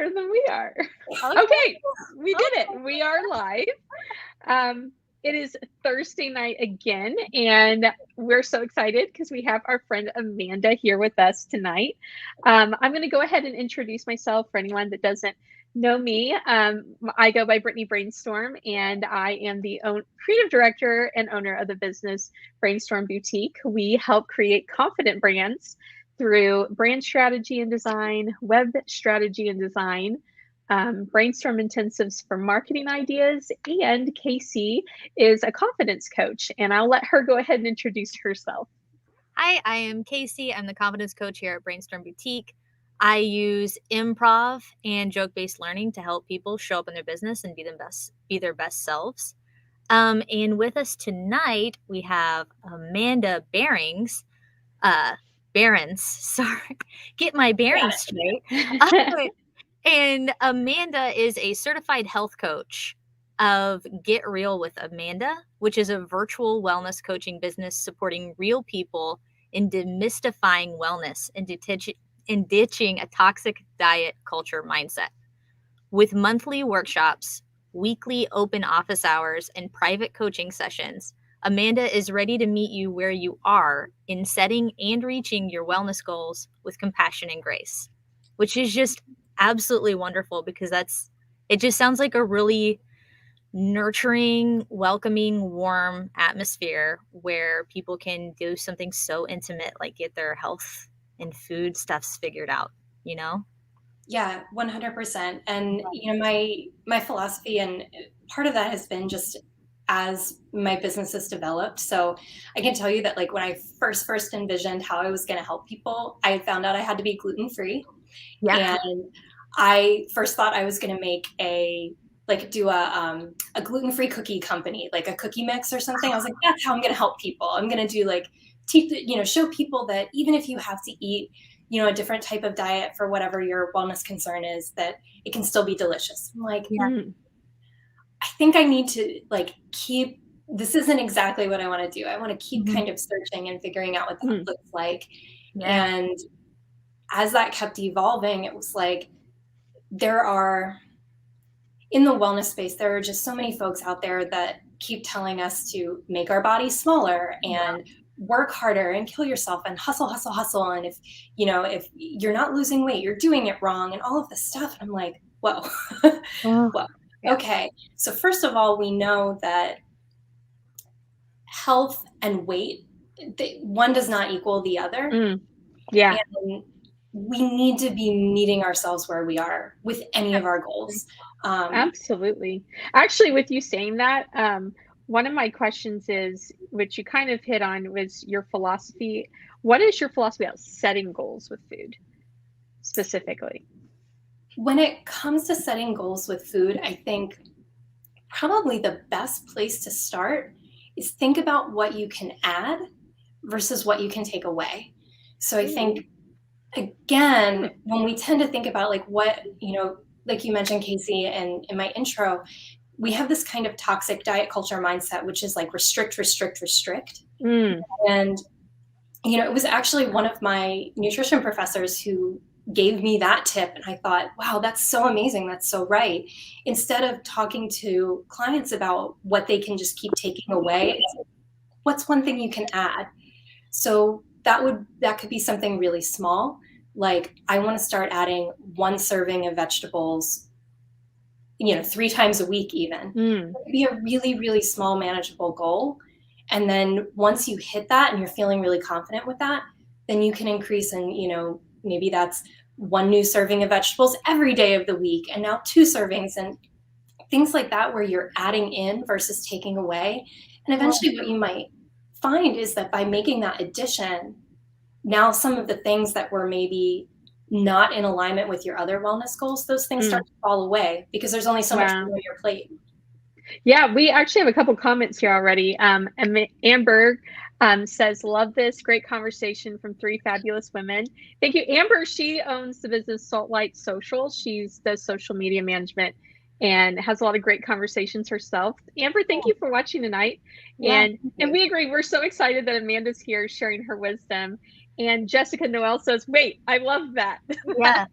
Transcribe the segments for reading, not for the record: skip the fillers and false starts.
better than we are. Okay, we did it. We are live. It is Thursday night again, and we're so excited because we have our friend Amanda here with us tonight. I'm going to go ahead and introduce myself for anyone that doesn't know me. I go by Brainstorm, and I am the creative director and owner of the business Brainstorm Boutique. We help create confident brands through brand strategy and design, web strategy and design, brainstorm intensives for marketing ideas, and Casey is a confidence coach. And I'll let her go ahead and introduce herself. Hi, I am Casey. I'm the confidence coach here at Brainstorm Boutique. I use improv and joke-based learning to help people show up in their business and be their best selves. And with us tonight, we have Amanda Behrens. Sorry, get my bearings straight. And Amanda is a certified health coach of Get Real with Amanda, which is a virtual wellness coaching business supporting real people in demystifying wellness and ditching a toxic diet culture mindset. With monthly workshops, weekly open office hours, and private coaching sessions, Amanda is ready to meet you where you are in setting and reaching your wellness goals with compassion and grace, which is just absolutely wonderful because it just sounds like a really nurturing, welcoming, warm atmosphere where people can do something so intimate, like get their health and food stuffs figured out, you know? Yeah, 100%. And, my philosophy and part of that has been just as my business has developed. So I can tell you that like when I first envisioned how I was going to help people, I had found out I had to be gluten-free. Yeah. And I first thought I was going to make do a gluten-free cookie company, like a cookie mix or something. I was like, that's how I'm going to help people. I'm going to do show people that even if you have to eat, a different type of diet for whatever your wellness concern is, that it can still be delicious. I'm like, I think I need to this isn't exactly what I want to do. I want to keep kind of searching and figuring out what that looks like. Yeah. And as that kept evolving, it was like, in the wellness space, there are just so many folks out there that keep telling us to make our bodies smaller and work harder and kill yourself and hustle. And if you're not losing weight, you're doing it wrong and all of this stuff. And I'm like, whoa, well, okay. So first of all, we know that health and weight, one does not equal the other. Yeah. And we need to be meeting ourselves where we are with any of our goals. Absolutely. Actually, with you saying that, one of my questions is, which you kind of hit on, was your philosophy. What is your philosophy about setting goals with food specifically? When it comes to setting goals with food, I think probably the best place to start is think about what you can add versus what you can take away. So I think, again, when we tend to think about like what, like you mentioned, Casey, and in my intro, we have this kind of toxic diet culture mindset, which is like restrict. And, it was actually one of my nutrition professors who gave me that tip. And I thought, wow, that's so amazing. That's so right. Instead of talking to clients about what they can just keep taking away, what's one thing you can add? So that could be something really small. Like, I want to start adding 1 serving of vegetables, 3 times a week even. It could be a really, really small, manageable goal. And then once you hit that and you're feeling really confident with that, then you can increase and, maybe that's 1 new serving of vegetables every day of the week, and now 2 servings and things like that, where you're adding in versus taking away. And eventually what you might find is that by making that addition, now some of the things that were maybe not in alignment with your other wellness goals, those things start to fall away because there's only so much on your plate. Yeah, we actually have a couple comments here already. Amber says, love this great conversation from 3 fabulous women. Thank you, Amber. She owns the business Salt Light Social. She's the social media management and has a lot of great conversations herself. Amber, thank you for watching tonight. And we agree. We're so excited that Amanda's here sharing her wisdom. And Jessica Noel says, wait, I love that. Yeah.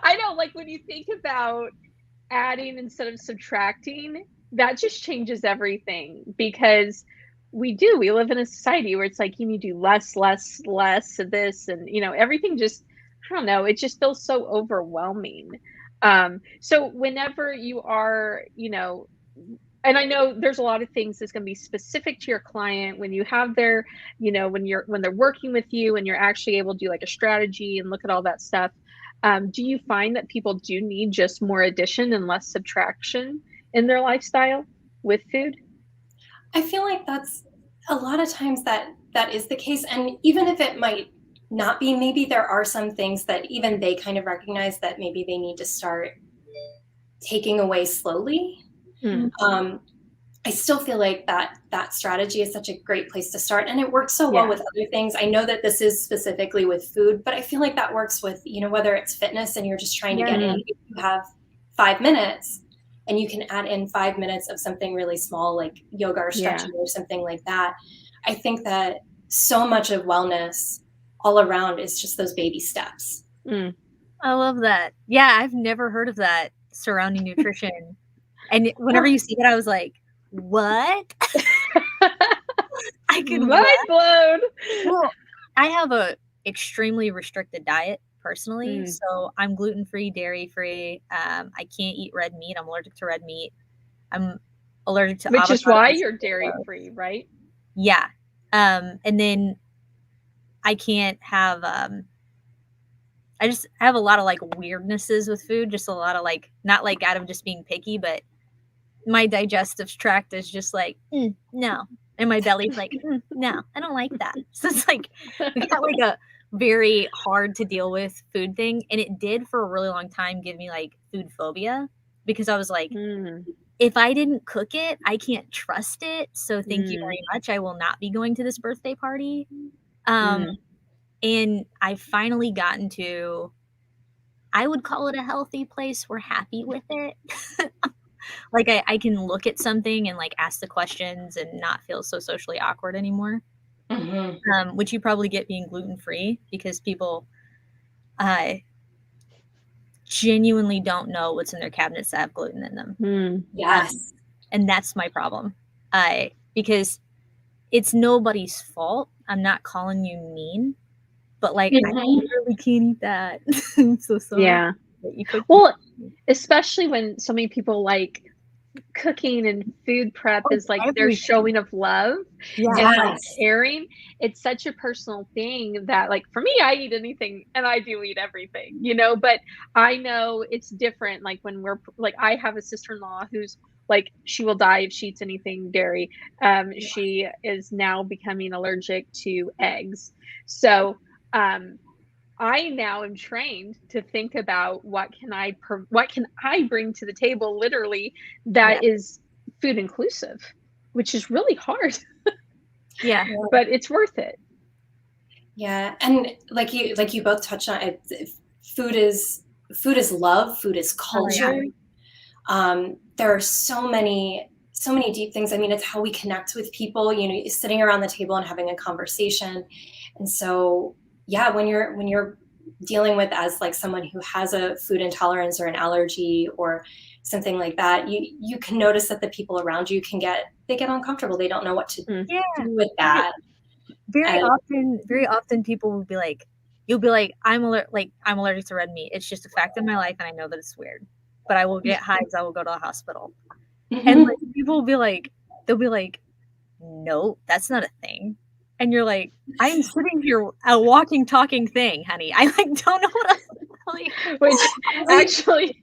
I know, like when you think about adding instead of subtracting, that just changes everything because we live in a society where it's like you need to do less, less, less of this, and everything just, I don't know, it just feels so overwhelming. So whenever you are, and I know there's a lot of things that's going to be specific to your client when you have their, when they're working with you and you're actually able to do like a strategy and look at all that stuff. Do you find that people do need just more addition and less subtraction in their lifestyle with food? I feel like that's a lot of times that is the case. And even if it might not be, maybe there are some things that even they kind of recognize that maybe they need to start taking away slowly. I still feel like that strategy is such a great place to start, and it works so well with other things. I know that this is specifically with food, but I feel like that works with, whether it's fitness and you're just trying to get in, if you have 5 minutes and you can add in 5 minutes of something really small like yoga or stretching or something like that. I think that so much of wellness all around is just those baby steps. I love that. Yeah, I've never heard of that surrounding nutrition. And whenever you see it, I was like, what? I could mind blown. Well, I have a extremely restricted diet personally. So I'm gluten-free, dairy-free. I can't eat red meat. I'm allergic to red meat. I'm allergic to Which is why you're dairy-free, right? Yeah. And then I can't have I have a lot of like weirdnesses with food, just a lot of like, not like out of just being picky, but my digestive tract is just like, no. And my belly's like, no, I don't like that. So it's like, we got like a very hard to deal with food thing. And it did for a really long time give me like food phobia because I was like, if I didn't cook it, I can't trust it. So thank you very much. I will not be going to this birthday party. And I've finally gotten to, I would call it a healthy place. We're happy with it. Like I can look at something and like ask the questions and not feel so socially awkward anymore. Which you probably get being gluten-free because people genuinely don't know what's in their cabinets that have gluten in them. Yes. And that's my problem. Because it's nobody's fault. I'm not calling you mean, but like I literally can't eat that. I'm so sorry. Yeah. Well, especially when so many people like cooking and food prep is like their showing of love and like caring. It's such a personal thing that like for me, I eat anything and I do eat everything, but I know it's different. Like when we're like, I have a sister-in-law who's like, she will die if she eats anything dairy. She is now becoming allergic to eggs. So, I now am trained to think about what can I bring to the table literally that is food inclusive, which is really hard. But it's worth it. Yeah. And like you both touched on it, food is love, food is culture. There are so many deep things. I mean, it's how we connect with people, sitting around the table and having a conversation. And so when you're dealing with as like someone who has a food intolerance or an allergy or something like that, you can notice that the people around you get uncomfortable. They don't know what to do with that. Very often people will be like, you'll be like, I'm allergic to red meat. It's just a fact of my life and I know that it's weird, but I will get hives. I will go to the hospital. And like people will be like, they'll be like, no, that's not a thing. And you're like, I'm sitting here a walking, talking thing, honey. I like don't know what else to tell you. Which actually,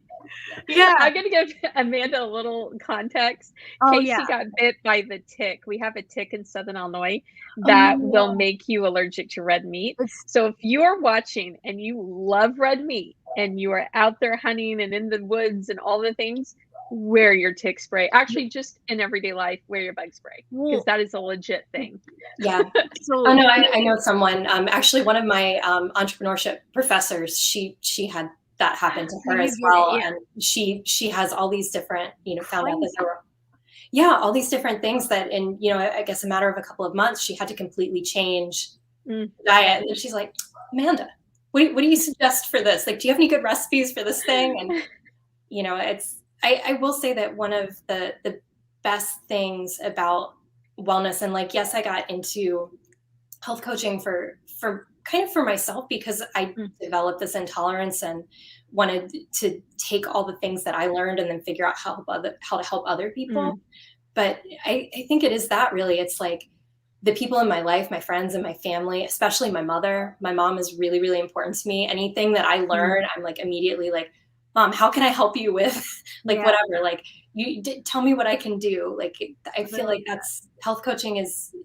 I'm gonna give Amanda a little context. Casey got bit by the tick. We have a tick in Southern Illinois that will make you allergic to red meat. So if you are watching and you love red meat and you are out there hunting and in the woods and all the things, wear your tick spray. Actually, just in everyday life, wear your bug spray because that is a legit thing. Yeah. So, no, I know someone. Actually, one of my entrepreneurship professors. She had that happen to her as well, and she has all these different. Found out that there were all these different things that in I guess a matter of a couple of months she had to completely change diet. And she's like, Amanda, what do you suggest for this? Like, do you have any good recipes for this thing? And, you know, I will say that one of the best things about wellness, and like, yes, I got into health coaching for kind of for myself, because I developed this intolerance and wanted to take all the things that I learned and then figure out how to help other people. But I think it is that, really. It's like the people in my life, my friends and my family, especially my mother. My mom is really, really important to me. Anything that I learn, I'm like immediately like, Mom, how can I help you with like whatever? Like, tell me what I can do. Like, I feel like that's health coaching is,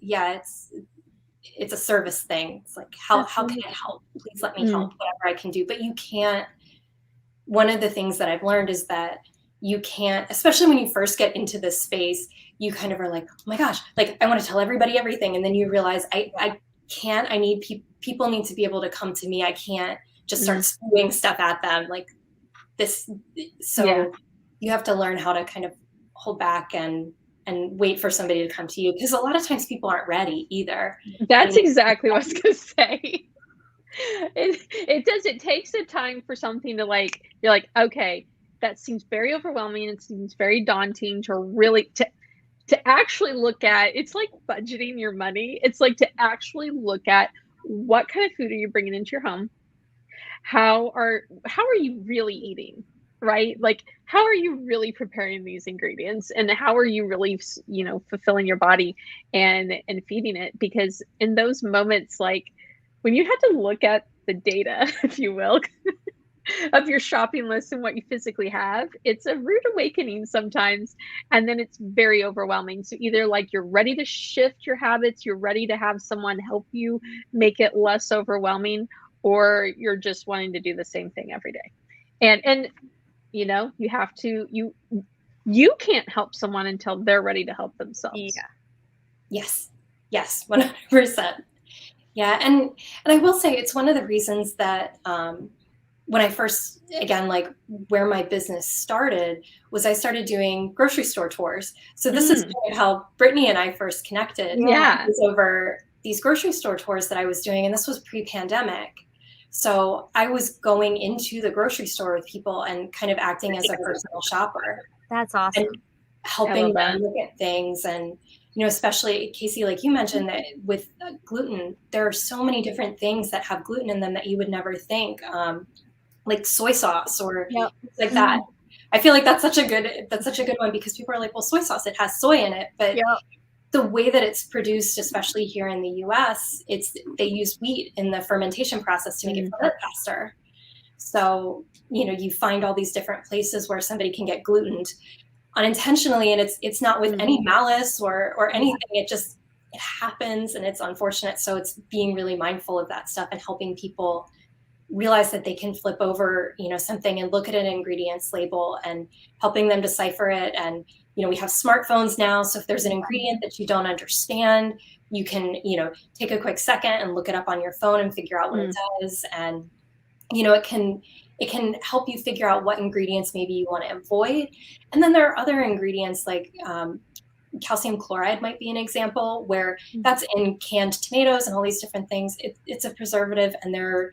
it's a service thing. It's like, how can I help? Please let me help, whatever I can do. But you can't, one of the things that I've learned is that you can't, especially when you first get into this space, you kind of are like, oh my gosh, like I want to tell everybody everything. And then you realize I can't, I need people need to be able to come to me. I can't just start spewing stuff at them like this. So you have to learn how to kind of hold back and wait for somebody to come to you, because a lot of times people aren't ready either. That's exactly what I was going to say. It takes a time for something to like, you're like, okay, that seems very overwhelming. It seems very daunting to really, to actually look at. It's like budgeting your money. It's like to actually look at what kind of food are you bringing into your home? How are you really eating? Right? Like, how are you really preparing these ingredients, and how are you really, fulfilling your body and feeding it? Because in those moments, like when you have to look at the data, if you will, of your shopping list and what you physically have, it's a rude awakening sometimes. And then it's very overwhelming. So either like you're ready to shift your habits, you're ready to have someone help you make it less overwhelming, or you're just wanting to do the same thing every day. And you have to, you can't help someone until they're ready to help themselves. Yes, 100%. Yeah. And I will say it's one of the reasons that when I first, again, like where my business started was I started doing grocery store tours. So this is kind of how Brittany and I first connected. Yeah. It was over these grocery store tours that I was doing, and this was pre-pandemic. So I was going into the grocery store with people and kind of acting as a personal shopper. That's awesome. And helping them look at things. And, especially Casey, like you mentioned that with gluten, there are so many different things that have gluten in them that you would never think, like soy sauce or like that. I feel like that's such a good one, because people are like, well, soy sauce, it has soy in it, but the way that it's produced, especially here in the US, they use wheat in the fermentation process to make it ferment faster. So, you find all these different places where somebody can get glutened unintentionally, and it's not with any malice or anything. It happens, and it's unfortunate. So it's being really mindful of that stuff and helping people realize that they can flip over, something and look at an ingredients label and helping them decipher it. And, we have smartphones now. So if there's an ingredient that you don't understand, you can, take a quick second and look it up on your phone and figure out what it does. And, it can help you figure out what ingredients maybe you want to avoid. And then there are other ingredients like calcium chloride might be an example, where that's in canned tomatoes and all these different things. It's a preservative, and there's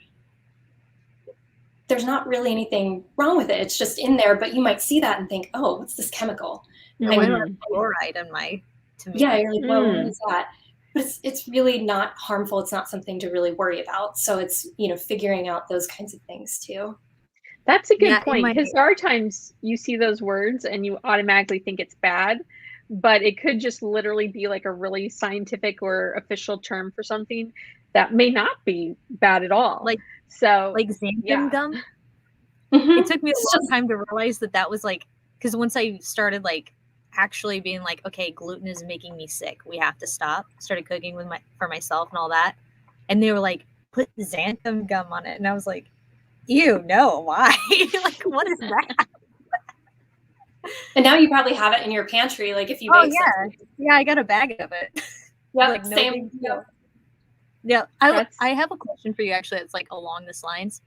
not really anything wrong with it. It's just in there, but you might see that and think, oh, what's this chemical? I don't have chloride in my tomato. Yeah, you're like, well, what is that? But it's really not harmful. It's not something to really worry about. So it's, figuring out those kinds of things too. That's a good point, because there are times you see those words and you automatically think it's bad, but it could just literally be like a really scientific or official term for something that may not be bad at all. Like xanthan gum. It took me a long time to realize that was like, because once I started like actually being like, okay, gluten is making me sick, we have to stop. Started cooking for myself and all that, and they were like, put xanthan gum on it, and I was like, ew, no, why? Like, what is that? And now you probably have it in your pantry, like if you make something. Yeah, I got a bag of it. Yeah, like, same. Yeah, I have a question for you actually. It's like along this lines.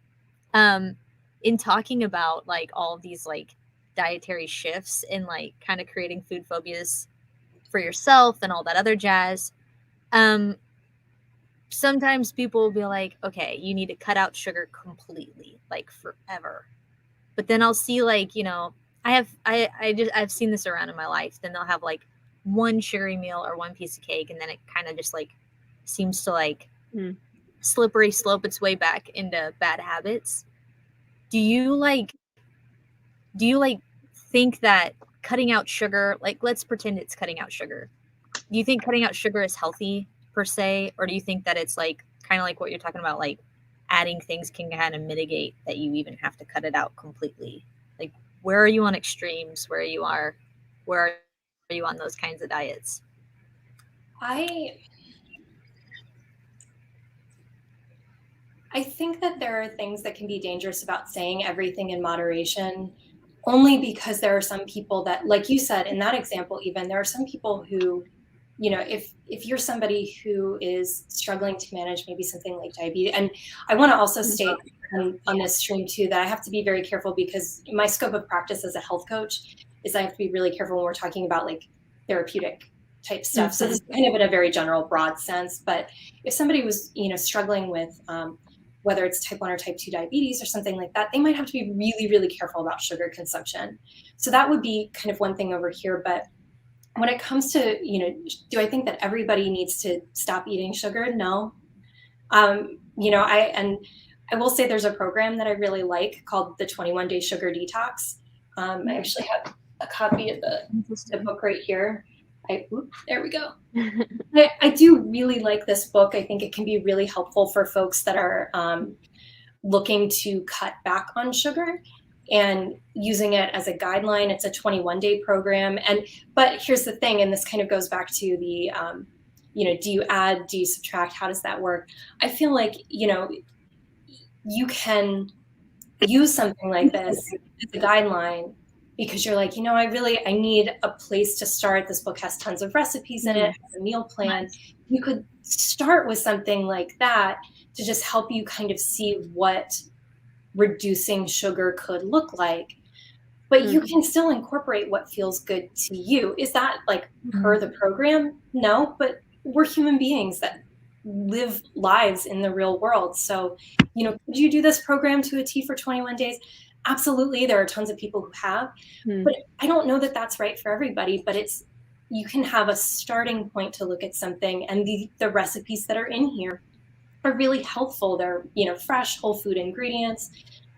In talking about like all of these like dietary shifts and like kind of creating food phobias for yourself and all that other jazz, sometimes people will be like, okay, you need to cut out sugar completely, like forever. But then I'll see like, I've seen this around in my life. Then they'll have like one sugary meal or one piece of cake, and then it kind of just like seems to like slippery slope its way back into bad habits. Do you think that cutting out sugar, like let's pretend it's cutting out sugar. Do you think cutting out sugar is healthy per se, or do you think that it's like kind of like what you're talking about, like adding things can kind of mitigate that you even have to cut it out completely? Like, where are you on extremes? Where are you on those kinds of diets? I think that there are things that can be dangerous about saying everything in moderation, only because there are some people that, like you said in that example, even there are some people who, if you're somebody who is struggling to manage maybe something like diabetes, and I want to also state on this stream too that I have to be very careful, because my scope of practice as a health coach is I have to be really careful when we're talking about like therapeutic type stuff. So this is kind of in a very general, broad sense. But if somebody was, struggling with whether it's type 1 or type 2 diabetes or something like that, they might have to be really, really careful about sugar consumption. So that would be kind of one thing over here. But when it comes to, do I think that everybody needs to stop eating sugar? No. I will say there's a program that I really like called the 21-Day Sugar Detox. I actually have a copy of the book right here. There we go. I do really like this book. I think it can be really helpful for folks that are looking to cut back on sugar and using it as a guideline. It's a 21-day program. But here's the thing, and this kind of goes back to the, do you add, do you subtract? How does that work? I feel like, you can use something like this as a guideline, because you're like, I need a place to start. This book has tons of recipes in it, has a meal plan. You could start with something like that to just help you kind of see what reducing sugar could look like. But you can still incorporate what feels good to you. Is that like per the program? No, but we're human beings that live lives in the real world. So, could you do this program to a T for 21 days? Absolutely. There are tons of people who have, but I don't know that that's right for everybody. But you can have a starting point to look at something, and the recipes that are in here are really helpful. They're, fresh, whole food ingredients.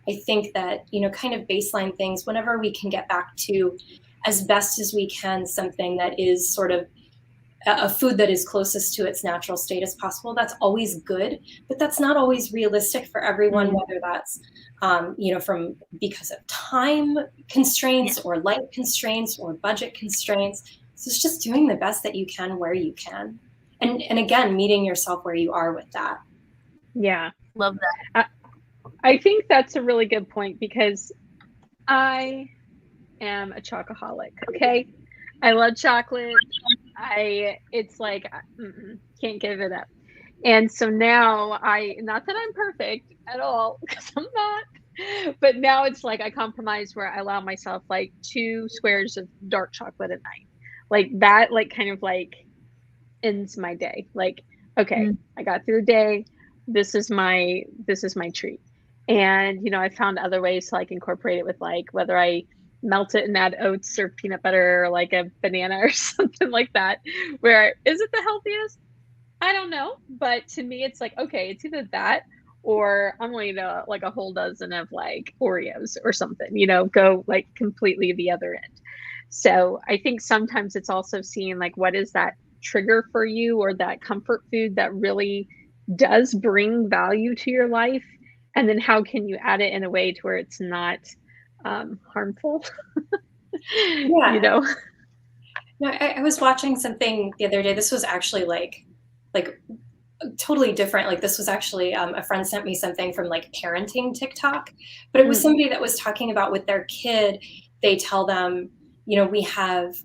I think that, kind of baseline things, whenever we can get back to, as best as we can, something that is sort of a food that is closest to its natural state as possible, that's always good. But that's not always realistic for everyone, whether that's, because of time constraints or light constraints or budget constraints. So it's just doing the best that you can where you can. And again, meeting yourself where you are with that. Yeah. Love that. I think that's a really good point, because I am a chocoholic. Okay. I love chocolate. It's like, can't give it up. And so now not that I'm perfect at all, because I'm not, but now it's like I compromise where I allow myself like 2 squares of dark chocolate at night. Like that, like kind of like ends my day. Like, okay, I got through the day. This is my treat. And, I found other ways to like incorporate it with like, whether I melt it and add oats or peanut butter or like a banana or something like that, where is it the healthiest? I don't know. But to me, it's like, okay, it's either that or I'm going to like a whole dozen of like Oreos or something, go like completely the other end. So I think sometimes it's also seeing like, what is that trigger for you, or that comfort food that really does bring value to your life? And then how can you add it in a way to where it's not harmful? No, I was watching something the other day. This was actually like totally different. Like this was actually a friend sent me something from like parenting TikTok, but it was somebody that was talking about with their kid. They tell them, we have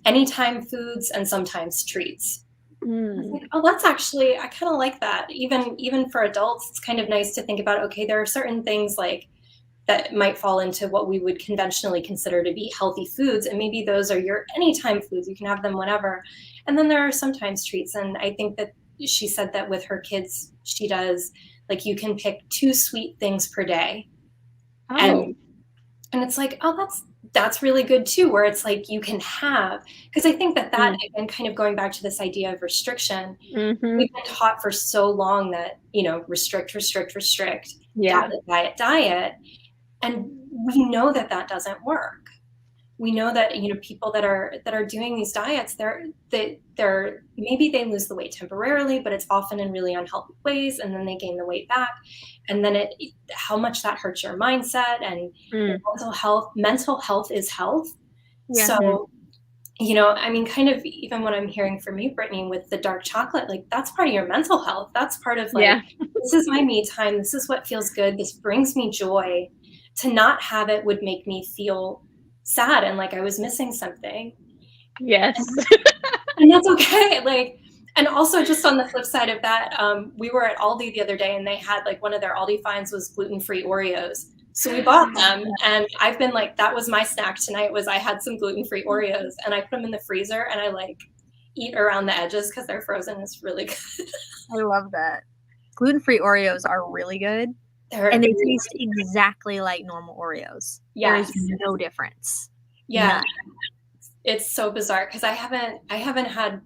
anytime foods and sometimes treats. Like, oh, that's actually, I kind of like that. Even for adults, it's kind of nice to think about, okay, there are certain things like that might fall into what we would conventionally consider to be healthy foods. And maybe those are your anytime foods. You can have them whenever. And then there are sometimes treats. And I think that, she said that with her kids, she does, like, you can pick 2 sweet things per day. Oh. And it's like, oh, that's really good too, where it's like you can have, because I think that again, kind of going back to this idea of restriction, we've been taught for so long that, restrict, diet. And we know that doesn't work. We know that, people that are doing these diets, they're maybe they lose the weight temporarily, but it's often in really unhealthy ways, and then they gain the weight back, and then how much that hurts your mindset and mental health. Mental health is health. Yeah. So, kind of even what I'm hearing from you, Brittany, with the dark chocolate, like, that's part of your mental health. That's part of, like, this is my me time. This is what feels good. This brings me joy. To not have it would make me feel sad and like I was missing something. Yes. And that's okay. Like, and also just on the flip side of that, we were at Aldi the other day, and they had, like, one of their Aldi finds was gluten-free Oreos. So we bought them, and I've been like, that was my snack tonight, was I had some gluten-free Oreos, and I put them in the freezer, and I, like, eat around the edges because they're frozen. It's really good. I love that. Gluten-free Oreos are really good. And they taste exactly like normal Oreos. Yes. There's no difference. Yeah. None. It's so bizarre because I haven't had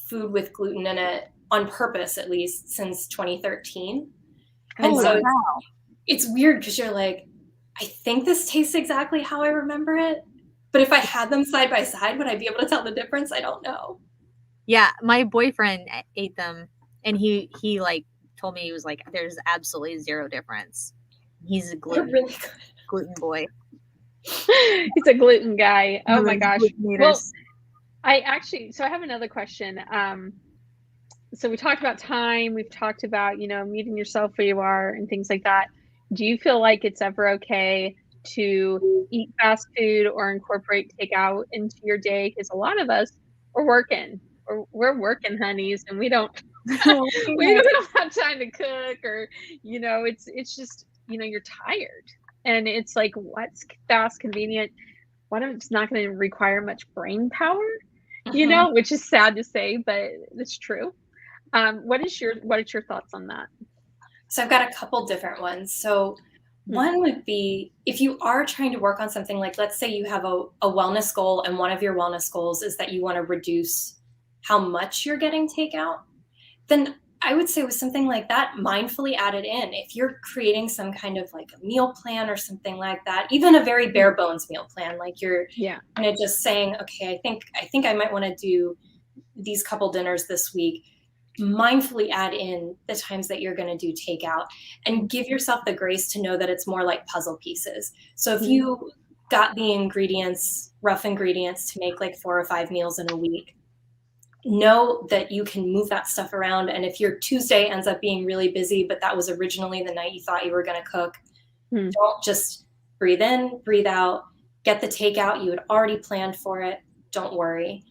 food with gluten in it on purpose, at least since 2013. And so it's weird because you're like, I think this tastes exactly how I remember it. But if I had them side by side, would I be able to tell the difference? I don't know. Yeah. My boyfriend ate them, and he like told me, he was like, there's absolutely zero difference. He's a gluten boy. He's a gluten guy. Oh my gosh. Well, I have another question. So we talked about time. We've talked about, meeting yourself where you are and things like that. Do you feel like it's ever okay to eat fast food or incorporate takeout into your day? Because a lot of us are working, or we're working honeys, and we don't we don't have time to cook, or it's just you're tired, and it's like, what's fast, convenient, one of it's not going to require much brain power, which is sad to say, but it's true. What is your thoughts on that? So I've got a couple different ones. So one would be, if you are trying to work on something, like, let's say you have a wellness goal, and one of your wellness goals is that you want to reduce how much you're getting takeout, then I would say with something like that, mindfully add it in. If you're creating some kind of like a meal plan or something like that, even a very bare bones meal plan, like you're kind of just saying, okay, I think I might want to do these couple dinners this week. Mindfully add in the times that you're going to do takeout, and give yourself the grace to know that it's more like puzzle pieces. So if you got the rough ingredients to make like 4 or 5 meals in a week, know that you can move that stuff around. And if your Tuesday ends up being really busy, but that was originally the night you thought you were going to cook, don't just breathe in, breathe out, get the takeout. You had already planned for it. Don't worry.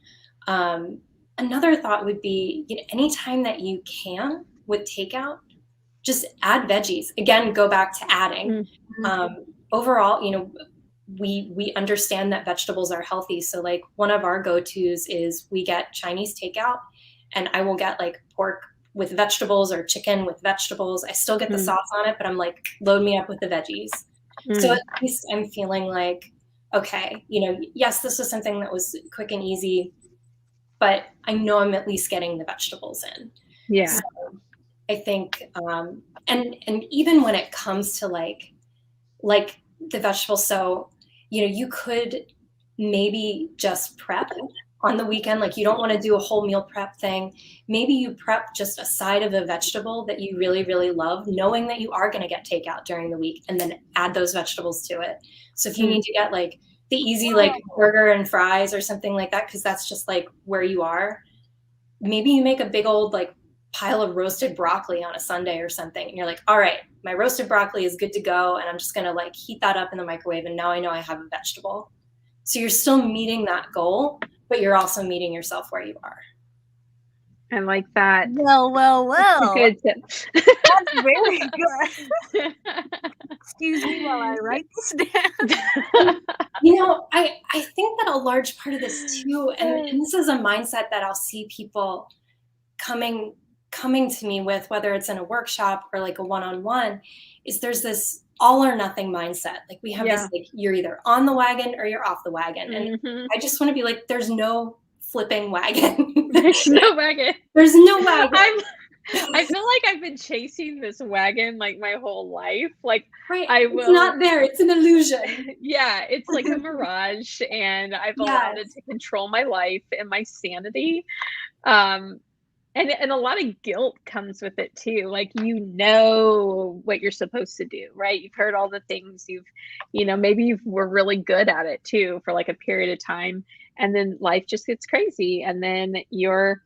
Another thought would be, anytime that you can with takeout, just add veggies. Again, go back to adding. Overall, we understand that vegetables are healthy. So like one of our go-tos is we get Chinese takeout, and I will get like pork with vegetables or chicken with vegetables. I still get the sauce on it, but I'm like, load me up with the veggies. So at least I'm feeling like, okay, yes, this was something that was quick and easy, but I know I'm at least getting the vegetables in. Yeah. So I think, and even when it comes to like the vegetables, so, you could maybe just prep on the weekend. Like, you don't want to do a whole meal prep thing. Maybe you prep just a side of a vegetable that you really, really love, knowing that you are going to get takeout during the week, and then add those vegetables to it. So if you need to get like the easy, like burger and fries or something like that, because that's just like where you are, maybe you make a big old like pile of roasted broccoli on a Sunday or something, and you're like, all right, my roasted broccoli is good to go, and I'm just going to like heat that up in the microwave, and now I know I have a vegetable. So you're still meeting that goal, but you're also meeting yourself where you are. I like that. Well. That's a good tip. That's very good. Excuse me while I write this down. I think that a large part of this too, and this is a mindset that I'll see people coming coming to me with, whether it's in a workshop or like a one-on-one, is there's this all or nothing mindset. Like we have this, like, you're either on the wagon or you're off the wagon. And I just want to be like, there's no flipping wagon. There's no wagon. There's no wagon. I feel like I've been chasing this wagon like my whole life. Like it's not there. It's an illusion. Yeah, it's like a mirage, and I've allowed it to control my life and my sanity. And a lot of guilt comes with it too. Like, you know what you're supposed to do, right? You've heard all the things, maybe you were really good at it too for like a period of time, and then life just gets crazy, and then you're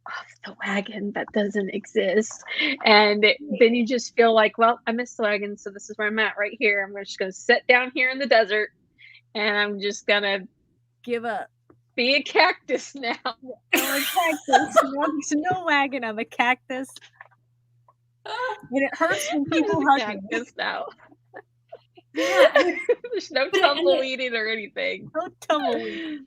off the wagon that doesn't exist. And then you just feel like, well, I missed the wagon, so this is where I'm at right here. I'm just going to sit down here in the desert, and I'm just going to give up. Be a cactus now. I'm a cactus. There's no wagon. I'm a cactus. And it hurts when people hug me. Cactus now. Yeah. There's no tumbleweeding or anything. No tumbleweed.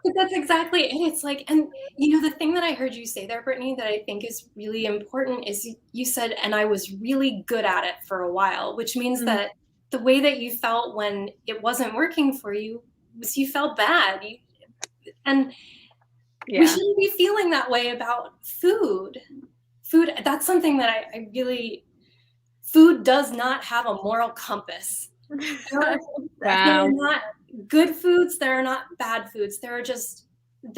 But that's exactly it. It's like, and the thing that I heard you say there, Brittany, that I think is really important is you said, and I was really good at it for a while, which means that the way that you felt when it wasn't working for you was you felt bad. We shouldn't be feeling that way about food. Food, that's something that I really, food does not have a moral compass. There are not good foods, there are not bad foods. There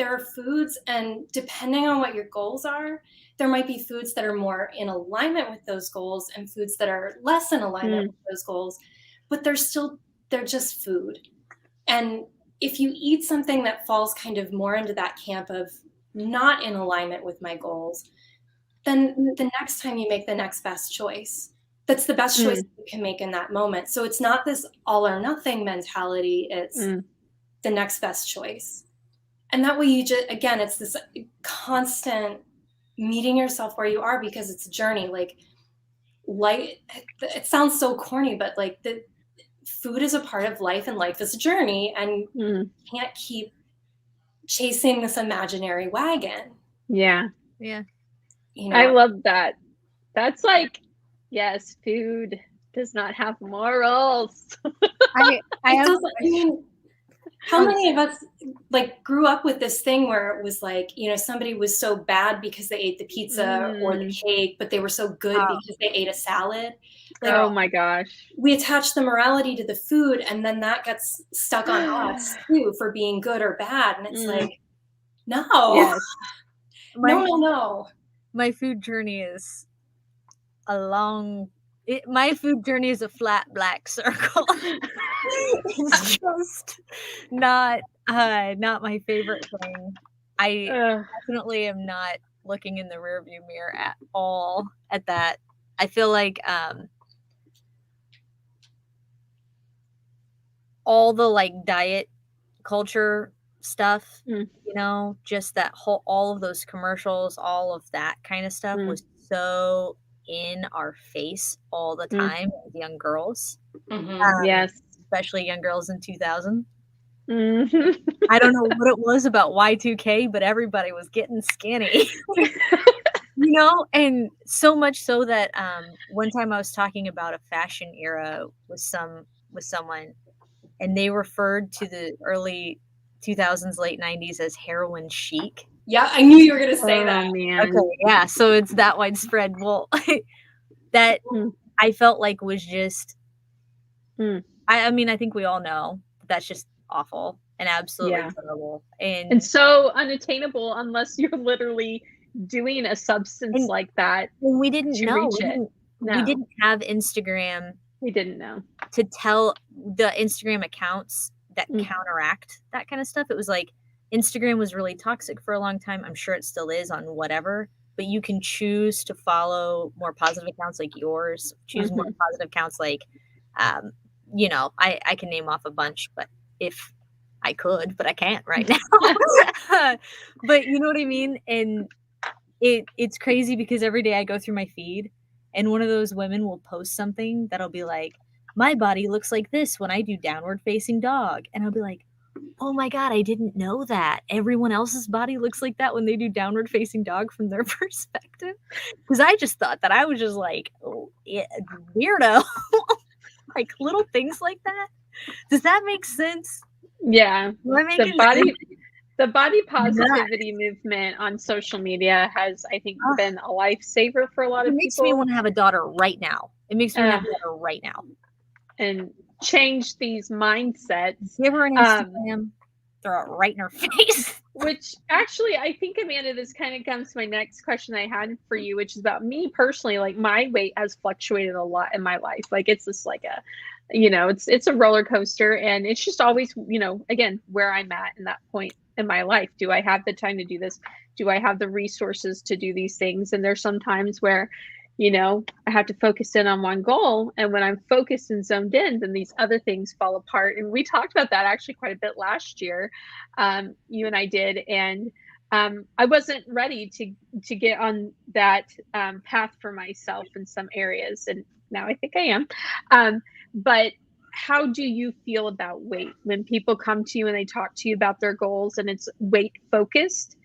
are foods, and depending on what your goals are, there might be foods that are more in alignment with those goals and foods that are less in alignment with those goals. But they're just food. And if you eat something that falls kind of more into that camp of not in alignment with my goals, then the next time you make the next best choice. That's the best choice you can make in that moment. So it's not this all or nothing mentality. It's the next best choice. And that way it's this constant meeting yourself where you are, because it's a journey. Like it sounds so corny, but like the food is a part of life, and life is a journey, and you can't keep chasing this imaginary wagon. Yeah. Yeah. I love that. That's like, yes, food does not have morals. How many of us like grew up with this thing where it was like, somebody was so bad because they ate the pizza or the cake, but they were so good because they ate a salad. Like, oh my gosh. We attach the morality to the food, and then that gets stuck on us too for being good or bad. And it's like, no. Yes. No. My food journey is my food journey is a flat black circle. It's just not my favorite thing. I definitely am not looking in the rearview mirror at all at that. I feel like all the like diet culture stuff, just that all of those commercials, all of that kind of stuff was so in our face all the time with young girls. Yes. Especially young girls in 2000. I don't know what it was about Y2K, but everybody was getting skinny. And so much so that one time I was talking about a fashion era with someone, and they referred to the early 2000s, late 90s as heroin chic. Yeah, I knew you were going to say that. Man. Okay, yeah, so it's that widespread. Well, that I felt like was just, I mean, I think we all know that's just awful and absolutely terrible. And so unattainable unless you're literally doing a substance like that. We didn't know. We didn't have Instagram. We didn't know. To tell the Instagram accounts that counteract that kind of stuff. It was like Instagram was really toxic for a long time. I'm sure it still is on whatever, but you can choose to follow more positive accounts like yours, choose more positive accounts like, I can name off a bunch, but if I could, but I can't right now. But you know what I mean? And it's crazy because every day I go through my feed and one of those women will post something that'll be like, my body looks like this when I do downward facing dog. And I'll be like, oh my God, I didn't know that. Everyone else's body looks like that when they do downward facing dog from their perspective. Because I just thought that I was just like, oh, yeah, weirdo. Like little things like that. Does that make sense? Yeah. Am I making sense? The body positivity movement on social media has, I think, been a lifesaver for a lot of people. It makes me want to have a daughter right now. It makes me want to have a daughter right now. And change these mindsets. Give her an Instagram, throw it right in her face. Which actually, I think, Amanda, this kind of comes to my next question I had for you, which is about me personally. Like, my weight has fluctuated a lot in my life. Like, it's just like a, it's a roller coaster, and it's just always, again, where I'm at in that point in my life. Do I have the time to do this? Do I have the resources to do these things? And there's some times where, I have to focus in on one goal. And when I'm focused and zoned in, then these other things fall apart. And we talked about that actually quite a bit last year. You and I did. And I wasn't ready to get on that path for myself in some areas. And now I think I am. But how do you feel about weight when people come to you and they talk to you about their goals and it's weight focused?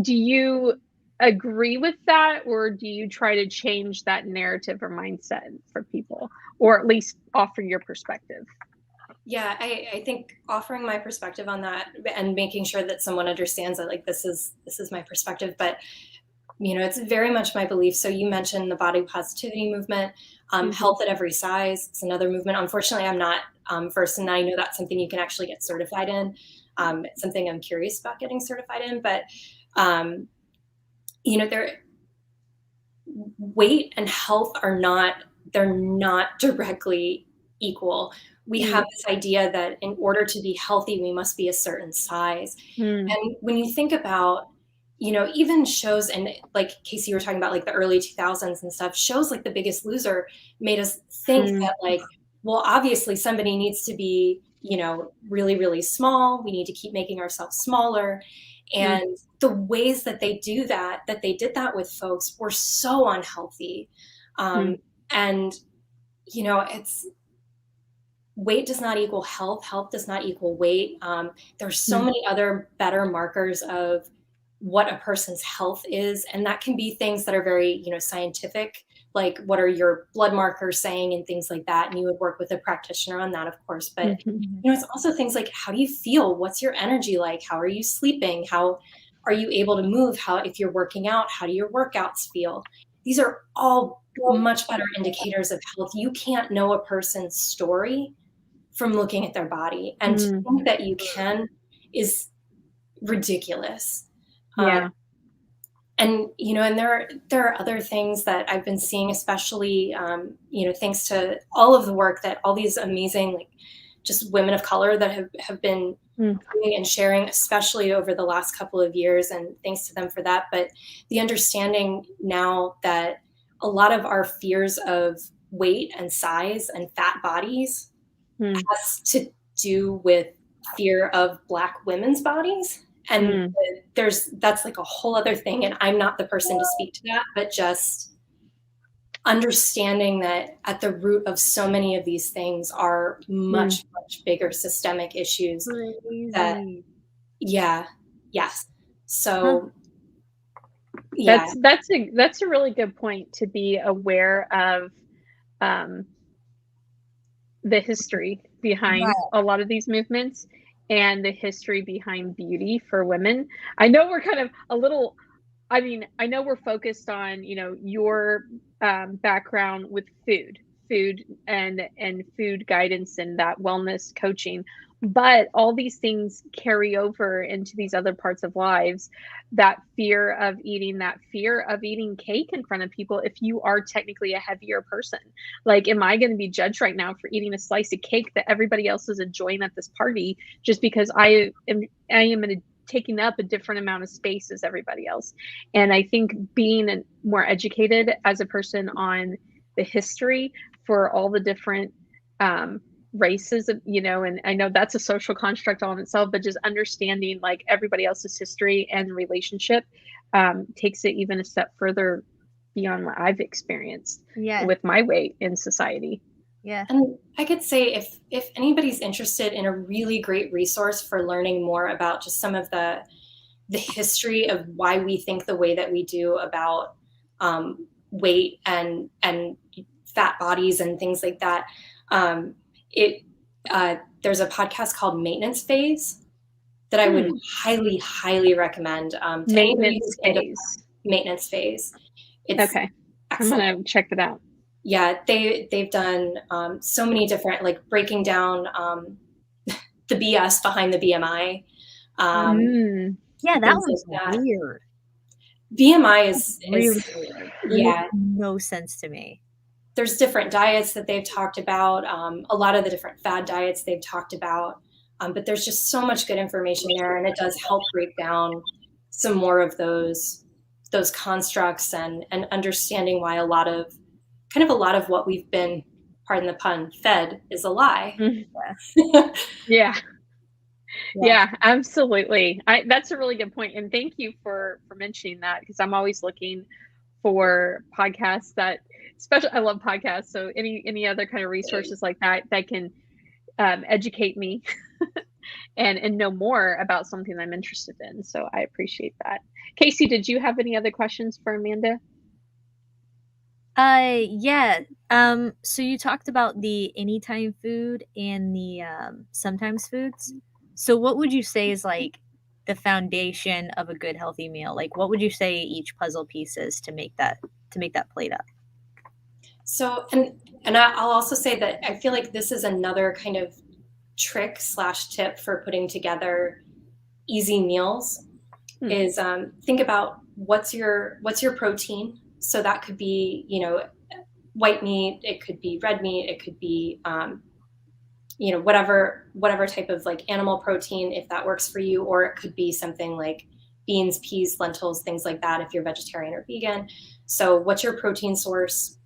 Do you agree with that, or do you try to change that narrative or mindset for people, or at least offer your perspective? Yeah, I think offering my perspective on that and making sure that someone understands that, like, this is my perspective, but it's very much my belief. So you mentioned the body positivity movement, health at every size. It's another movement. Unfortunately, I'm not versed, and I know that's something you can actually get certified in. It's something I'm curious about getting certified in, but weight and health they're not directly equal. We have this idea that in order to be healthy, we must be a certain size. And when you think about, even shows, and like Casey, you were talking about like the early 2000s and stuff, shows like The Biggest Loser made us think that, like, well, obviously somebody needs to be, really, really small. We need to keep making ourselves smaller. And the ways that they did that with folks were so unhealthy. And, it's, weight does not equal health. Health does not equal weight. There's so many other better markers of what a person's health is. And that can be things that are very, scientific, like what are your blood markers saying and things like that. And you would work with a practitioner on that, of course. But, it's also things like, how do you feel? What's your energy like? How are you sleeping? How are you able to move? If you're working out, how do your workouts feel? These are all much better indicators of health. You can't know a person's story from looking at their body. And to think that you can is ridiculous. And, and there are other things that I've been seeing, especially, thanks to all of the work that all these amazing, like, just women of color that have been doing and sharing, especially over the last couple of years, and thanks to them for that. But the understanding now that a lot of our fears of weight and size and fat bodies has to do with fear of Black women's bodies. And that's like a whole other thing. And I'm not the person to speak to that, but just understanding that at the root of so many of these things are much, much bigger systemic issues. So that's a really good point, to be aware of the history behind a lot of these movements and the history behind beauty for women. I know we're kind of I know we're focused on, your background with food and food guidance and that wellness coaching, but all these things carry over into these other parts of lives. That fear of eating cake in front of people if you are technically a heavier person. Like, am I going to be judged right now for eating a slice of cake that everybody else is enjoying at this party just because I am taking up a different amount of space as everybody else? And I think being more educated as a person on the history for all the different races, and I know that's a social construct all in itself, but just understanding like everybody else's history and relationship takes it even a step further beyond what I've experienced with my weight in society. Yeah. And I could say if anybody's interested in a really great resource for learning more about just some of the history of why we think the way that we do about weight and fat bodies and things like that, it there's a podcast called Maintenance Phase that I would highly recommend to anybody who's into Maintenance Phase. It's okay. excellent. I'm gonna check it out. Yeah, they've done so many different, like breaking down the BS behind the BMI. Yeah, that one's weird. BMI is really weird. Yeah. It makes no sense to me. There's different diets that they've talked about, a lot of the different fad diets they've talked about, but there's just so much good information there, and it does help break down some more of those constructs and understanding why a lot of what we've been, pardon the pun, fed is a lie. Yeah. Yeah, absolutely. That's a really good point. And thank you for mentioning that, because I'm always looking for podcasts that, especially, I love podcasts. So any other kind of resources like that can educate me and know more about something I'm interested in. So I appreciate that. Casey, did you have any other questions for Amanda? Yeah. So you talked about the anytime food and the sometimes foods. So what would you say is like the foundation of a good healthy meal? Like what would you say each puzzle piece is to make that plate up? So and I'll also say that I feel like this is another kind of trick / tip for putting together easy meals is think about what's your protein. So that could be, white meat, it could be red meat, it could be, whatever type of like animal protein, if that works for you, or it could be something like beans, peas, lentils, things like that if you're vegetarian or vegan. So what's your protein source?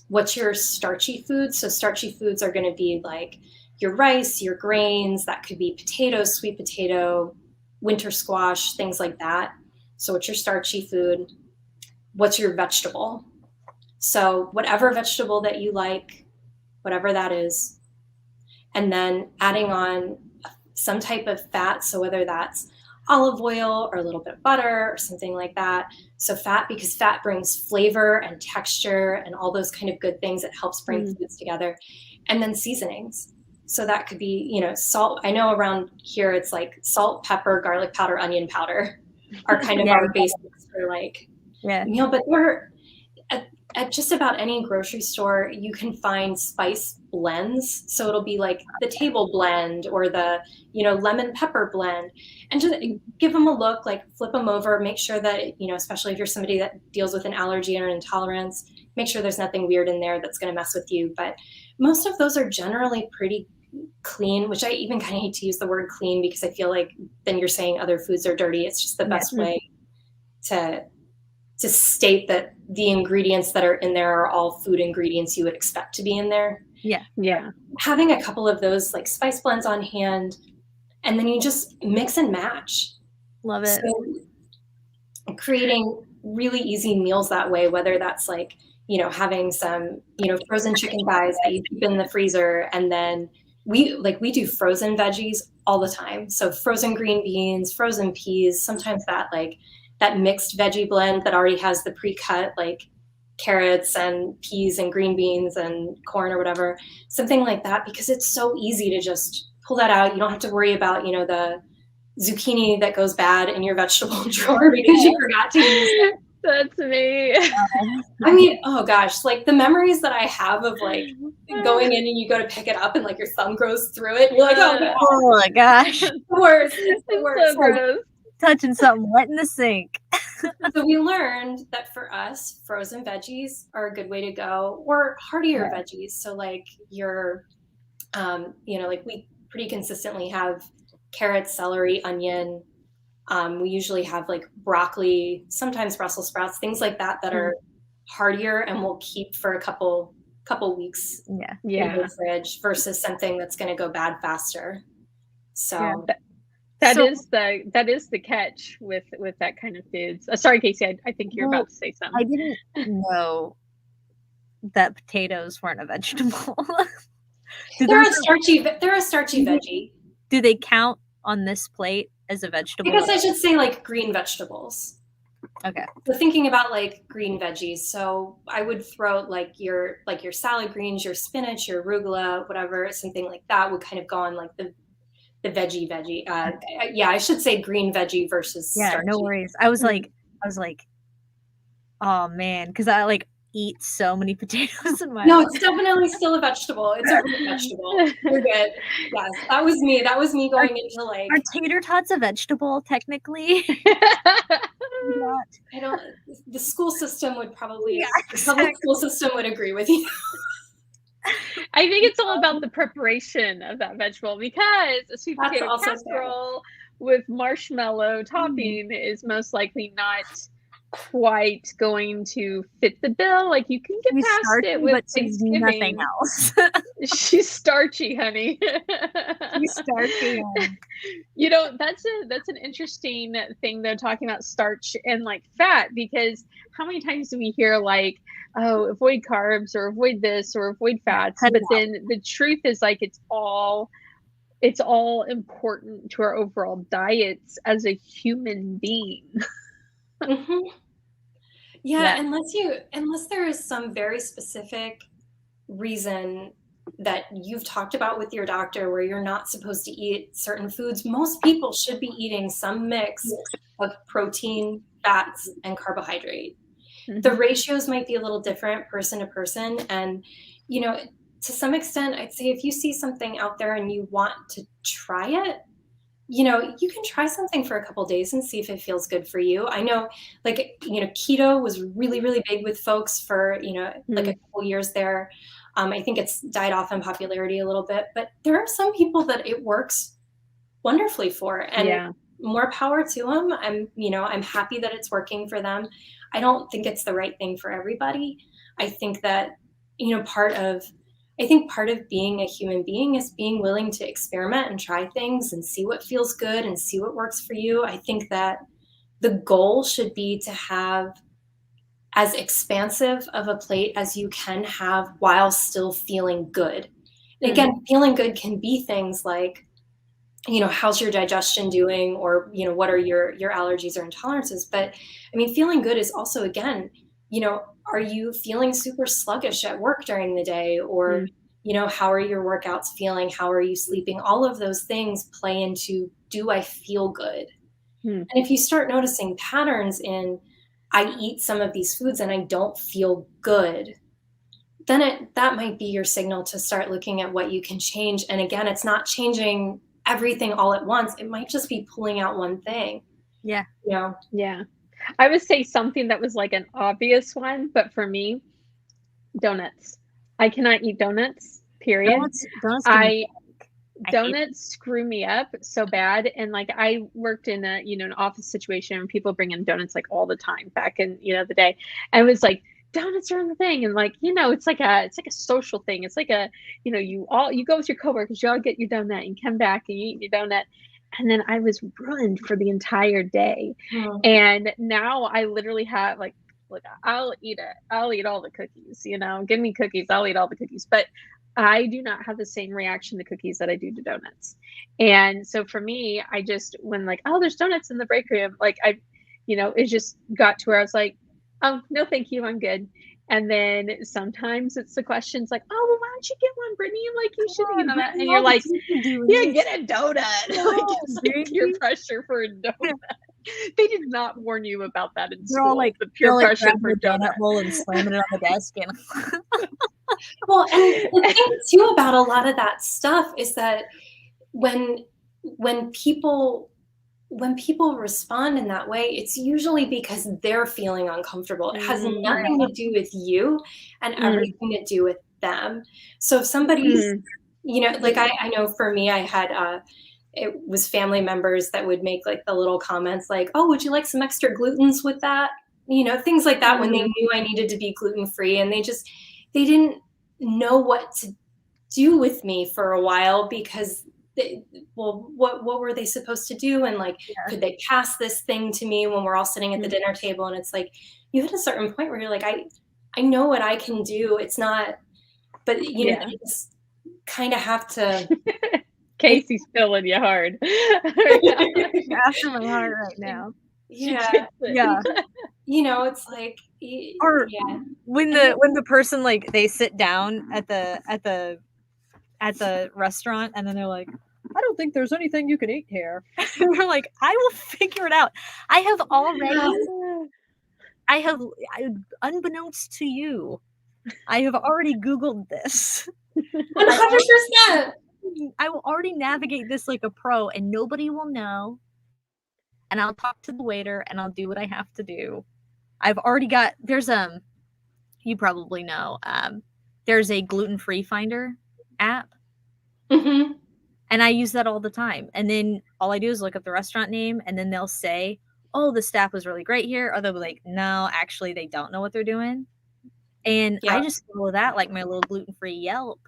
What's your starchy foods? So starchy foods are going to be like your rice, your grains, that could be potatoes, sweet potato, winter squash, things like that. So what's your starchy food? What's your vegetable? So whatever vegetable that you like, whatever that is, and then adding on some type of fat. So whether that's olive oil or a little bit of butter or something like that. So fat, because fat brings flavor and texture and all those kind of good things. It helps bring foods together. And then seasonings. So that could be, salt. I know around here it's like salt, pepper, garlic powder, onion powder are kind of our basics for like meal. But we're at just about any grocery store, you can find spice blends. So it'll be like the table blend or the, lemon pepper blend, and just give them a look, like flip them over, make sure that, especially if you're somebody that deals with an allergy or an intolerance, make sure there's nothing weird in there that's going to mess with you. But most of those are generally pretty clean, which I even kind of hate to use the word clean because I feel like then you're saying other foods are dirty. It's just the best way to state that the ingredients that are in there are all food ingredients you would expect to be in there. Yeah. Having a couple of those like spice blends on hand, and then you just mix and match. Love it. So creating really easy meals that way, whether that's like, having some, frozen chicken thighs that you keep in the freezer, and then we do frozen veggies all the time. So frozen green beans, frozen peas, sometimes that mixed veggie blend that already has the pre-cut like carrots and peas and green beans and corn or whatever, something like that, because it's so easy to just pull that out. You don't have to worry about, the zucchini that goes bad in your vegetable drawer because you forgot to use it. That's me. I mean, oh gosh, like the memories that I have of like going in and you go to pick it up and like your thumb grows through it and you're like, oh my gosh. It's the worst. It's the worst. So gross. Touching something wet in the sink. So we learned that for us, frozen veggies are a good way to go, or heartier veggies. So like your, like we pretty consistently have carrots, celery, onion. We usually have like broccoli, sometimes Brussels sprouts, things like that are heartier and will keep for a couple weeks in the fridge versus something that's going to go bad faster. So that is the catch with that kind of foods. Sorry, Casey, I think you're about to say something. I didn't know that potatoes weren't a vegetable. They're a starchy veggie. Do they count on this plate as a vegetable? I guess I should say like green vegetables. Okay. So thinking about like green veggies, so I would throw like your salad greens, your spinach, your arugula, whatever, something like that would kind of go on like the veggie. Yeah, I should say green veggie versus starchy. No worries. I was like, oh man, because I like eat so many potatoes in my life. It's definitely still a vegetable. It's a root vegetable. You're good. Yes, that was me. That was me going into like. Are tater tots a vegetable technically? I don't. The school system would probably. The public school system would agree with you. I think it's all about the preparation of that vegetable, because a sweet potato casserole with marshmallow topping is most likely not quite going to fit the bill. Like you can get past starchy, it with but Thanksgiving. Nothing else. She's starchy, honey. She's starchy. You know, that's an interesting thing though, talking about starch and like fat, because how many times do we hear like, oh, avoid carbs or avoid this or avoid fats, but then the truth is like it's all important to our overall diets as a human being. Mm-hmm. Yeah, unless there is some very specific reason that you've talked about with your doctor where you're not supposed to eat certain foods, most people should be eating some mix of protein, fats, and carbohydrate. Mm-hmm. The ratios might be a little different person to person. And, you know, to some extent, I'd say if you see something out there and you want to try it, you know, you can try something for a couple of days and see if it feels good for you. I know, like, you know, keto was really, really big with folks for, you know, like a couple years there. I think it's died off in popularity a little bit, but there are some people that it works wonderfully for, and more power to them. I'm happy that it's working for them. I don't think it's the right thing for everybody. I think that, you know, part of being a human being is being willing to experiment and try things and see what feels good and see what works for you. I think that the goal should be to have as expansive of a plate as you can have while still feeling good. And again, feeling good can be things like, you know, how's your digestion doing, or, you know, what are your allergies or intolerances? But I mean, feeling good is also, again, you know, are you feeling super sluggish at work during the day? Or, you know, how are your workouts feeling? How are you sleeping? All of those things play into, do I feel good? And if you start noticing patterns in, I eat some of these foods and I don't feel good, then that might be your signal to start looking at what you can change. And again, it's not changing everything all at once. It might just be pulling out one thing. Yeah. You know? Yeah. I would say something that was like an obvious one, but for me, donuts. I cannot eat donuts, period. Donuts screw me up so bad. And like, I worked in a, you know, an office situation and people bring in donuts like all the time back in, you know, the day. And it was like, donuts are in the thing. And like, you know, it's like a social thing. It's like a, you know, you go with your coworkers, you all get your donut and come back and you eat your donut. And then I was ruined for the entire day. And now I literally have like, look, I'll eat it. I'll eat all the cookies, you know, give me cookies. I'll eat all the cookies. But I do not have the same reaction to cookies that I do to donuts. And so for me, I just, when like, oh, there's donuts in the break room, like you know, it just got to where I was like, oh, no, thank you. I'm good. And then sometimes it's the questions like, oh, well, why don't you get one, Brittany? Like, you should, you know, that. And you're like, yeah, get a donut. Like, it's like peer pressure for a donut. They did not warn you about that in school. Like, the peer pressure for donut bowl and slamming it on the desk. And well, and the thing too about a lot of that stuff is that when people respond in that way, it's usually because they're feeling uncomfortable. It has nothing to do with you and everything to do with them. So if somebody's, you know, like I know for me, I had, it was family members that would make like the little comments like, oh, would you like some extra glutens with that? You know, things like that when they knew I needed to be gluten-free, and they didn't know what to do with me for a while because what were they supposed to do? And like, could they pass this thing to me when we're all sitting at the dinner table? And it's like, you hit a certain point where you're like, I know what I can do. It's not, but you know, Yeah. you just kind of have to. Casey's feeling you hard. After my heart right now. Yeah. Yeah. You know, it's like, Or yeah. when the person, like, they sit down at the restaurant and then they're like, I don't think there's anything you can eat here. And we're like, I will figure it out. I have unbeknownst to you, I have already Googled this. 100%. I will already navigate this like a pro, and nobody will know. And I'll talk to the waiter and I'll do what I have to do. I've already got, you probably know, there's a gluten-free finder app. Mm-hmm. And I use that all the time. And then all I do is look up the restaurant name, and then they'll say, oh, the staff was really great here. Or they'll be like, no, actually, they don't know what they're doing. And I just follow that, like my little gluten-free Yelp.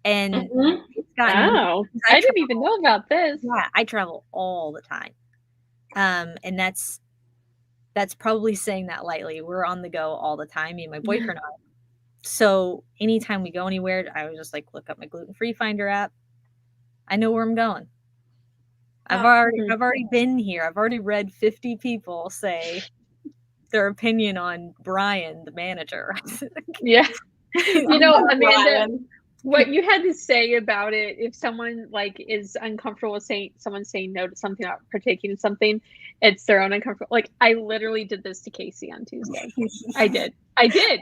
And it's gotten, I didn't even know about this. Yeah, I travel all the time. And that's probably saying that lightly. We're on the go all the time, me and my boyfriend are. So anytime we go anywhere, I would just like look up my gluten-free finder app. I know where I'm going. I've already been here. I've already read 50 people say their opinion on Brian, the manager. Yeah. You know, Amanda, what you had to say about it, if someone like is uncomfortable with someone saying no to something, not partaking in something, it's their own uncomfortable. Like, I literally did this to Casey on Tuesday. I did.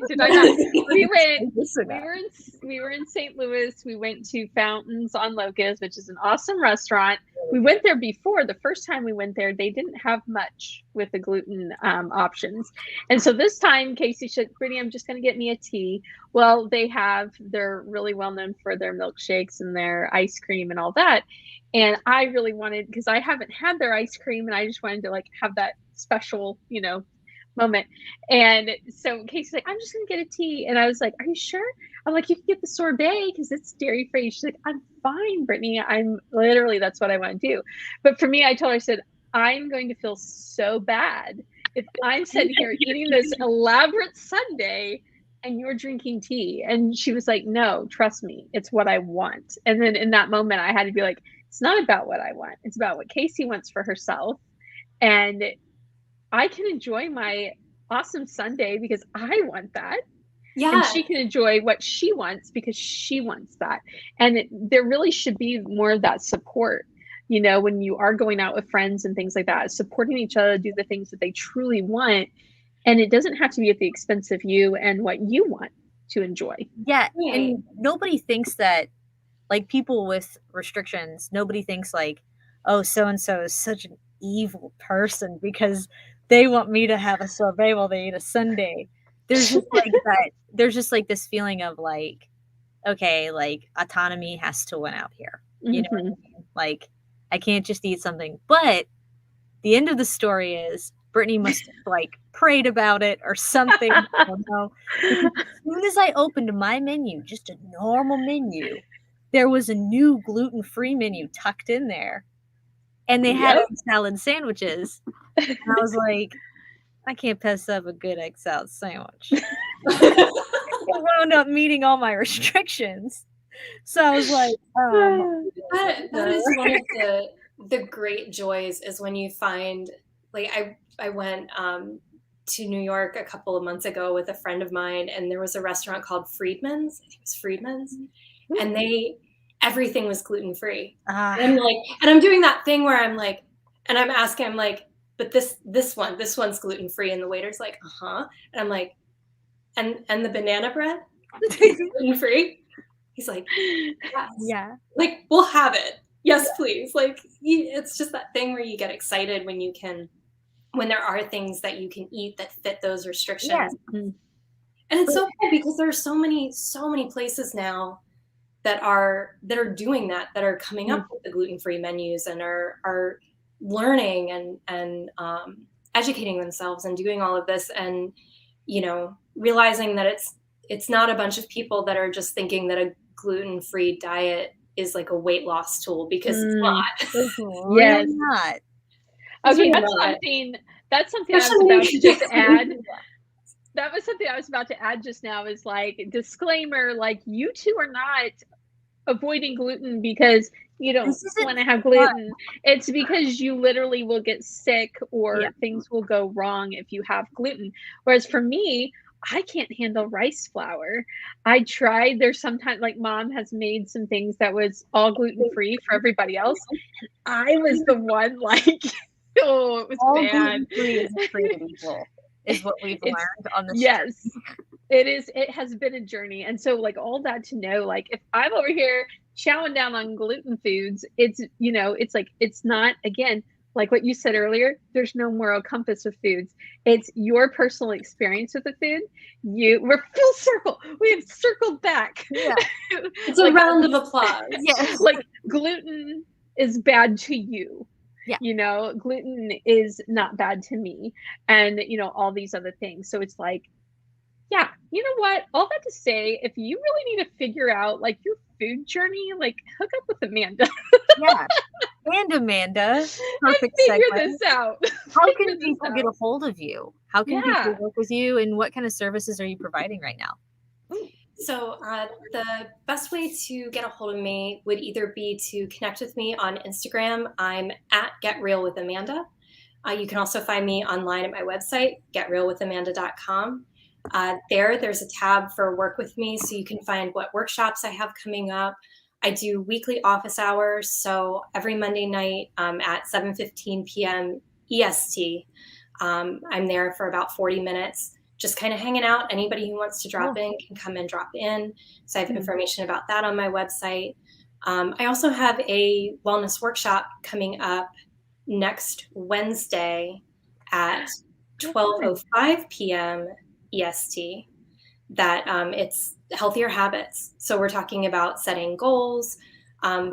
Did I not? We were in St. Louis. We went to Fountains on Locust, which is an awesome restaurant. We went there before. The first time we went there, they didn't have much with the gluten options. And so this time, Casey said, Brittany, I'm just going to get me a tea. Well, they're really well known for their milkshakes and their ice cream and all that. And I really wanted, because I haven't had their ice cream, and I just wanted to like have that special, you know, moment. And so Casey's like, I'm just gonna get a tea. And I was like, are you sure? I'm like, you can get the sorbet because it's dairy free. She's like, I'm fine, Brittany. I'm literally, that's what I want to do. But for me, I told her, I said, I'm going to feel so bad if I'm sitting here eating this elaborate sundae and you're drinking tea. And she was like, no, trust me, it's what I want. And then in that moment, I had to be like, it's not about what I want. It's about what Casey wants for herself. And I can enjoy my awesome sundae because I want that. Yeah. And she can enjoy what she wants because she wants that. And there really should be more of that support, you know, when you are going out with friends and things like that, supporting each other, do the things that they truly want. And it doesn't have to be at the expense of you and what you want to enjoy. Yeah. And nobody thinks that, like, people with restrictions, nobody thinks like, oh, so-and-so is such an evil person because they want me to have a sorbet while they eat a sundae. There's just like that. There's just like this feeling of like, okay, like autonomy has to win out here. You know what I mean? Like, I can't just eat something. But the end of the story is Brittany must have like prayed about it or something. I don't know. Because as soon as I opened my menu, just a normal menu, there was a new gluten-free menu tucked in there. And they had egg salad sandwiches. And I was like, I can't pass up a good egg salad sandwich. It wound up meeting all my restrictions. So I was like, that is one of the great joys is when you find, like, I went to New York a couple of months ago with a friend of mine, and there was a restaurant called Friedman's. I think it was Friedman's. And everything was gluten-free. And I'm like, and I'm doing that thing where I'm like, and I'm asking, I'm like, but this one's gluten-free. And the waiter's like, and I'm like, and the banana bread is gluten-free? He's like, yes. Yeah. Like, we'll have it. Yes, please. Like, it's just that thing where you get excited when there are things that you can eat that fit those restrictions. Yeah. And it's so cool because there are so many places now that are doing that are coming up with the gluten-free menus and are learning and educating themselves and doing all of this, and, you know, realizing that it's not a bunch of people that are just thinking that a gluten-free diet is like a weight loss tool, because it's not. It's really not. Okay, that's something I was about to just add. that was something I was about to add just now is like disclaimer, like you two are not avoiding gluten because you don't want to have gluten. It's because you literally will get sick or things will go wrong if you have gluten. Whereas for me, I can't handle rice flour. I tried. There's sometimes like mom has made some things that was all gluten free for everybody else. And I was the one like, oh, it was all bad. Gluten-free is created equal, is what we've learned on this. Yes. It is. It has been a journey. And so like all that to know, like if I'm over here chowing down on gluten foods, it's, you know, it's like, it's not, again, like what you said earlier, there's no moral compass with foods. It's your personal experience with the food. We're full circle. We have circled back. Yeah. It's a round of applause. Yes. Like gluten is bad to you. Yeah. You know, gluten is not bad to me. And, you know, all these other things. So it's like, yeah, you know what? All that to say, if you really need to figure out like your food journey, like hook up with Amanda. Yeah. And Amanda, perfect figure segue. this out. How can people get a hold of you? How can people Yeah. work with you? And what kind of services are you providing right now? So the best way to get a hold of me would either be to connect with me on Instagram. I'm at Get Real with Amanda. You can also find me online at my website, getrealwithamanda.com. There's a tab for work with me, so you can find what workshops I have coming up. I do weekly office hours, so every Monday night at 7:15 p.m. EST, I'm there for about 40 minutes, just kind of hanging out. Anybody who wants to drop in can come and drop in. So I have information about that on my website. I also have a wellness workshop coming up next Wednesday at 12:05 p.m. EST. That it's healthier habits. So we're talking about setting goals,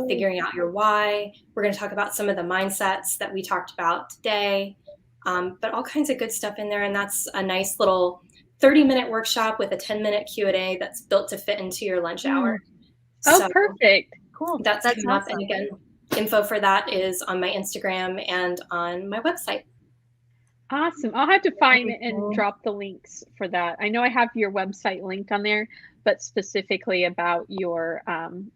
figuring out your why. We're going to talk about some of the mindsets that we talked about today, but all kinds of good stuff in there. And that's a nice little 30-minute workshop with a 10-minute Q&A that's built to fit into your lunch hour. Oh, So perfect. Cool. that's coming up. awesome. And again, info for that is on my Instagram and on my website. Awesome. I'll have to find Very and cool. drop the links for that. I know I have your website linked on there, but specifically about your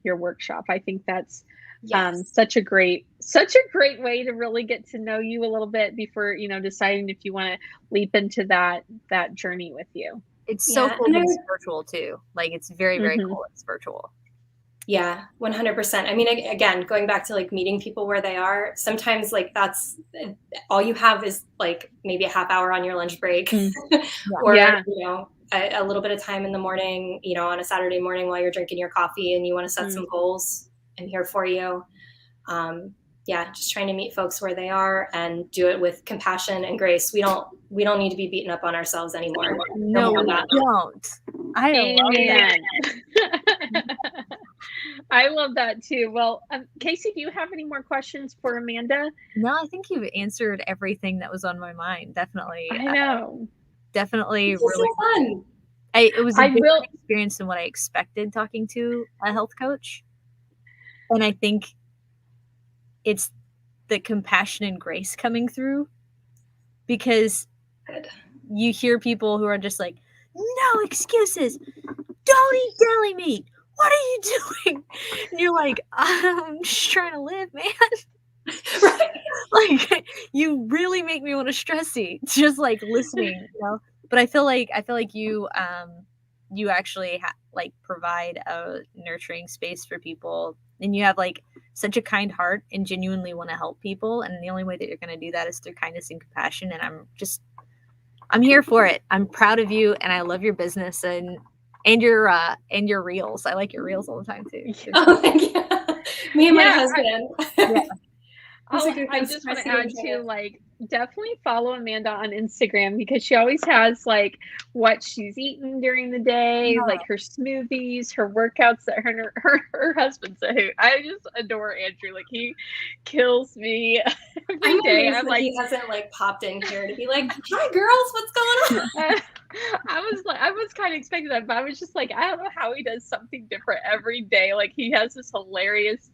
workshop. I think that's Yes. such a great way to really get to know you a little bit before, you know, deciding if you want to leap into that journey with you. It's so Yeah, cool and that it's virtual too. Like it's very, very Mhm. cool. It's virtual. Yeah, 100%. I mean, again, going back to like meeting people where they are, sometimes like that's all you have is like maybe a half hour on your lunch break or, Yeah. you know, a little bit of time in the morning, you know, on a Saturday morning while you're drinking your coffee and you want to set some goals. I'm here for you. Yeah, just trying to meet folks where they are and do it with compassion and grace. We don't need to be beaten up on ourselves anymore. No, we don't. I love that. Amen. I love that too. Well, Casey, do you have any more questions for Amanda? No, I think you've answered everything that was on my mind. Definitely. I know. Definitely This is really so fun. it was a I different will- experience than what I expected talking to a health coach. And I think it's the compassion and grace coming through, because Good. you hear people who are just like, no excuses, don't eat deli meat, what are you doing? And you're like, I'm just trying to live, man. Right. Like, you really make me want to stress eat just like listening, you know. But I feel like you you actually like provide a nurturing space for people, and you have like such a kind heart and genuinely want to help people, and the only way that you're going to do that is through kindness and compassion. And I'm here for it. I'm proud of you, and I love your business and your reels. I like your reels all the time too. Oh, thank you. Me and my husband. I just want to add to like definitely follow Amanda on Instagram, because she always has like what she's eaten during the day, like her smoothies, her workouts that her husband's a hoot. I just adore Andrew. Like he kills me every day. I'm like, he hasn't like popped in here to be like, hi girls, what's going on? I was kind of expecting that, but I was just like, I don't know how he does something different every day. Like he has this hilarious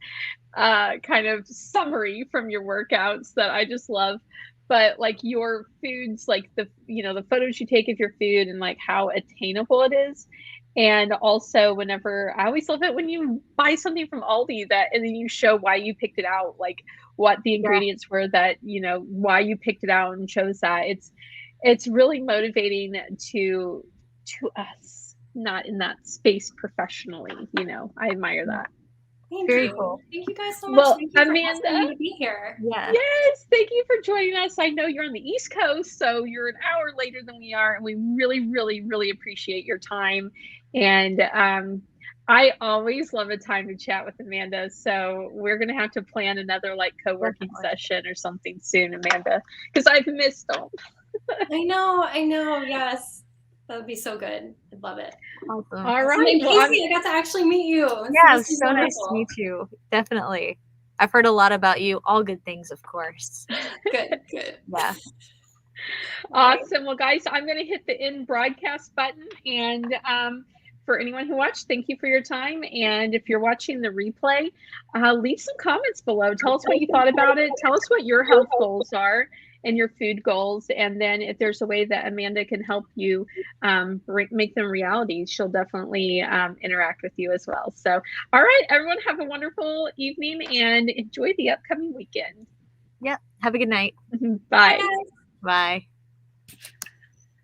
kind of summary from your workouts that I just love. but like your foods, like the photos you take of your food and like how attainable it is. And also whenever, I always love it when you buy something from Aldi and then you show why you picked it out, like what the ingredients were that, why you picked it out and chose that. It's really motivating to us, not in that space professionally, I admire that. Very cool. Thank you guys so much. Well, thank you Amanda, for asking me to be here. Yeah. Yes, thank you for joining us. I know you're on the East Coast, so you're an hour later than we are, and we really, really, really appreciate your time. And I always love a time to chat with Amanda, so we're gonna have to plan another like co-working session or something soon, Amanda, because I've missed them. I know. Yes, that would be so good. I'd love it. Awesome. All right. Well, Casey, I got to actually meet you. Yeah, it was so nice to meet you. Definitely. I've heard a lot about you. All good things, of course. Good. Yeah. Awesome. Well, guys, I'm going to hit the end broadcast button. And for anyone who watched, thank you for your time. And if you're watching the replay, leave some comments below. Tell us what you thought about it. Tell us what your health goals are and your food goals. And then if there's a way that Amanda can help you make them reality, she'll definitely interact with you as well. So, all right, everyone, have a wonderful evening and enjoy the upcoming weekend. Yep. Have a good night. Bye. Bye. Bye.